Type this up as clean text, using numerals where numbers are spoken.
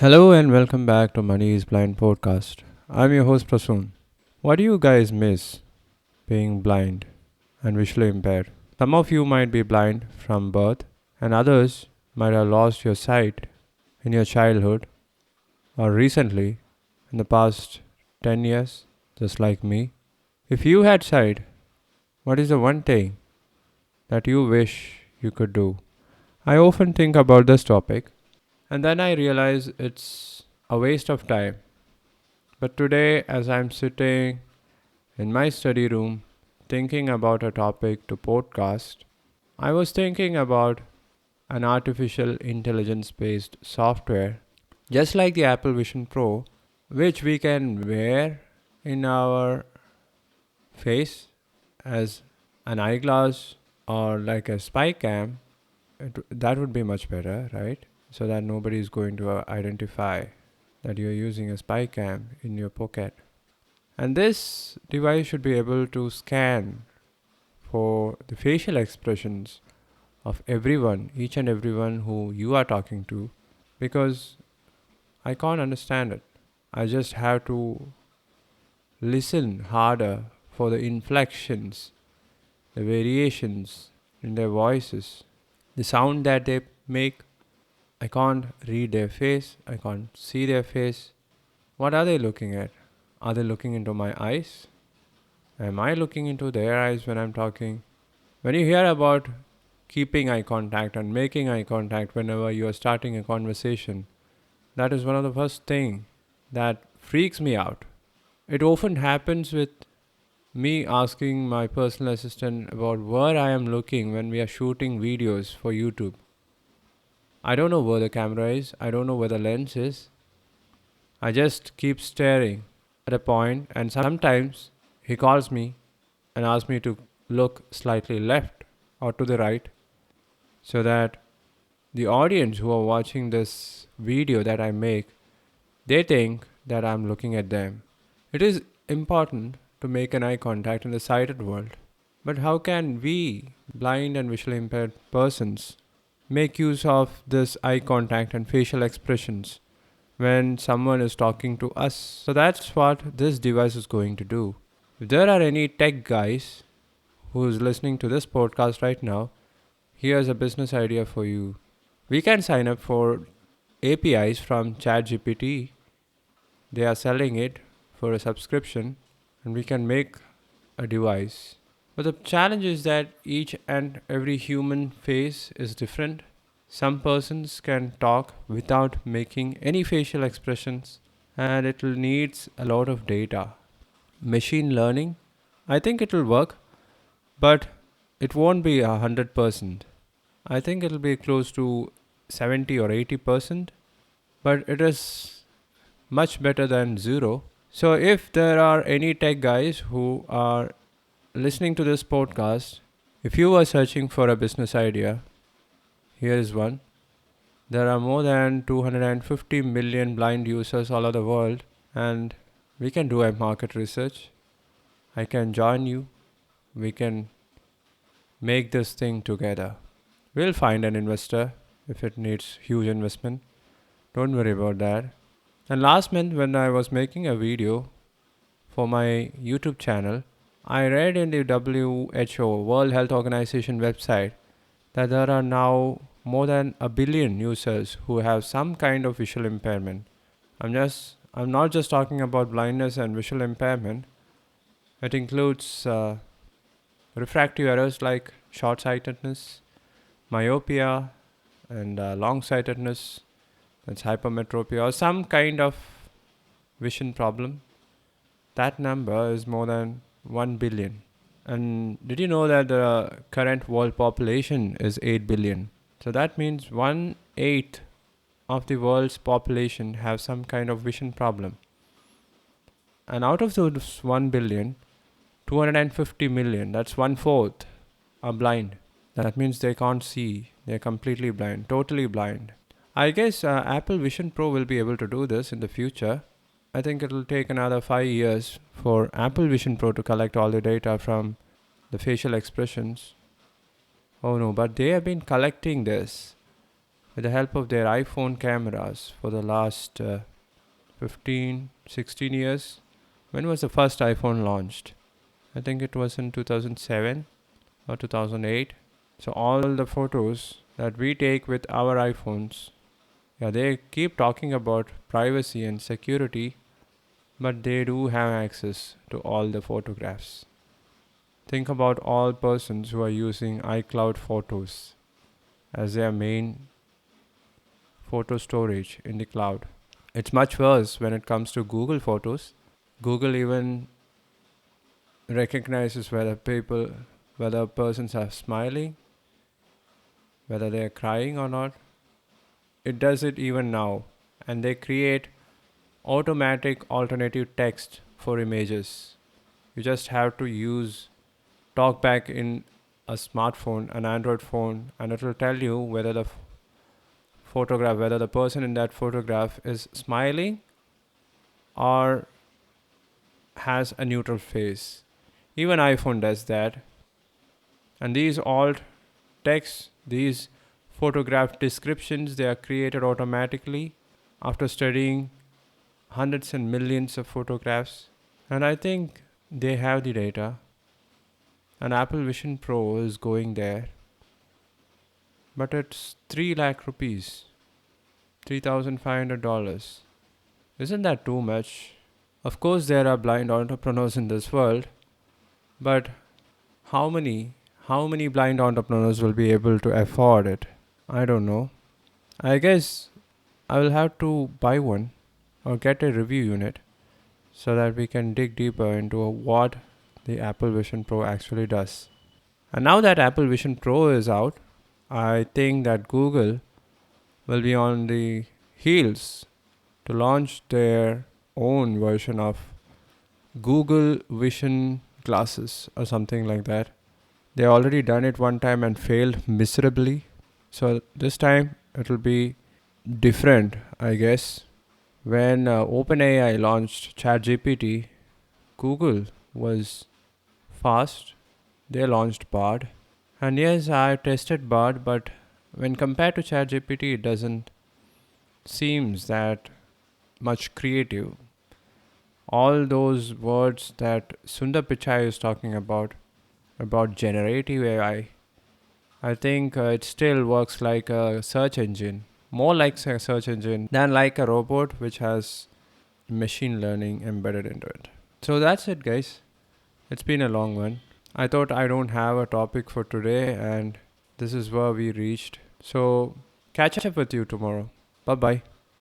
Hello and welcome back to Money is Blind podcast. I'm your host Prasoon. What do you guys miss being blind and visually impaired? Some of you might be blind from birth and others might have lost your sight in your childhood or recently in the past 10 years, just like me. If you had sight, what is the one thing that you wish you could do? I often think about this topic and then I realize it's a waste of time. But today, as I'm sitting in my study room thinking about a topic to podcast, I was thinking about an artificial intelligence based software, just like the Apple Vision Pro, which we can wear in our face as an eyeglass or like a spy cam. That would be much better, right? So that nobody is going to identify that you're using a spy cam in your pocket. And this device should be able to scan for the facial expressions of everyone, each and everyone who you are talking to, because I can't understand it. I just have to listen harder for the inflections, the variations in their voices, the sound that they make. I can't read their face, I can't see their face. What are they looking at? Are they looking into my eyes? Am I looking into their eyes when I'm talking? When you hear about keeping eye contact and making eye contact whenever you are starting a conversation, that is one of the first thing that freaks me out. It often happens with me asking my personal assistant about where I am looking when we are shooting videos for YouTube. I don't know where the camera is, I don't know where the lens is. I just keep staring at a point, and sometimes he calls me and asks me to look slightly left or to the right so that the audience who are watching this video that I make, they think that I'm looking at them. It is important to make an eye contact in the sighted world. But how can we, blind and visually impaired persons, make use of this eye contact and facial expressions when someone is talking to us? So that's what this device is going to do. If there are any tech guys who's listening to this podcast right now, here's a business idea for you. We can sign up for APIs from ChatGPT. They are selling it for a subscription and we can make a device. But the challenge is that each and every human face is different. Some persons can talk without making any facial expressions and it will needs a lot of data. Machine learning, I think it will work, but it won't be 100%. I think it'll be close to 70 or 80%, but it is much better than zero. So if there are any tech guys who are listening to this podcast, if you are searching for a business idea, here is one. There are more than 250 million blind users all over the world, and we can do a market research. I can join you. We can make this thing together. We'll find an investor if it needs huge investment. Don't worry about that. And last month, when I was making a video for my YouTube channel, I read in the WHO, World Health Organization website, that there are now more than a billion users who have some kind of visual impairment. I'm not just talking about blindness and visual impairment. It includes refractive errors like short-sightedness, myopia, and long-sightedness, that's hypermetropia, or some kind of vision problem. That number is more than 1 billion. And did you know that the current world population is 8 billion? So that means 1/8 of the world's population have some kind of vision problem. And out of those 1 billion, 250 million, that's 1/4, are blind. That means they can't see. They're completely blind, totally blind. I guess Apple Vision Pro will be able to do this in the future. I think it will take another 5 years for Apple Vision Pro to collect all the data from the facial expressions. Oh no, but they have been collecting this. with the help of their iPhone cameras for the last 15, 16 years. When was the first iPhone launched? I think it was in 2007 or 2008. So all the photos that we take with our iPhones, yeah, they keep talking about privacy and security, but they do have access to all the photographs. Think about all persons who are using iCloud photos as their main photo storage in the cloud. It's much worse when it comes to Google Photos. Google even recognizes whether persons are smiling, whether they are crying or not. It does it even now, and they create automatic alternative text for images. You just have to use TalkBack in a smartphone, an Android phone, and it will tell you whether whether the person in that photograph is smiling or has a neutral face. Even iPhone does that. And these alt text, these photograph descriptions, they are created automatically after studying hundreds and millions of photographs. And I think they have the data. And Apple Vision Pro is going there. But it's 3 lakh rupees, $3,500. Isn't that too much? Of course, there are blind entrepreneurs in this world, but how many blind entrepreneurs will be able to afford it? I don't know. I guess I will have to buy one or get a review unit so that we can dig deeper into what the Apple Vision Pro actually does. And now that Apple Vision Pro is out, I think that Google will be on the heels to launch their own version of Google Vision glasses or something like that. They already done it one time and failed miserably. So this time it will be different, I guess. When OpenAI launched ChatGPT, Google was fast. They launched Bard. And yes, I tested Bard, but when compared to ChatGPT, it doesn't seems that much creative. All those words that Sundar Pichai is talking about generative AI, I think it still works like a search engine, more like a search engine than like a robot which has machine learning embedded into it. So that's it, guys. It's been a long one. I thought I don't have a topic for today, and this is where we reached. So catch up with you tomorrow. Bye bye.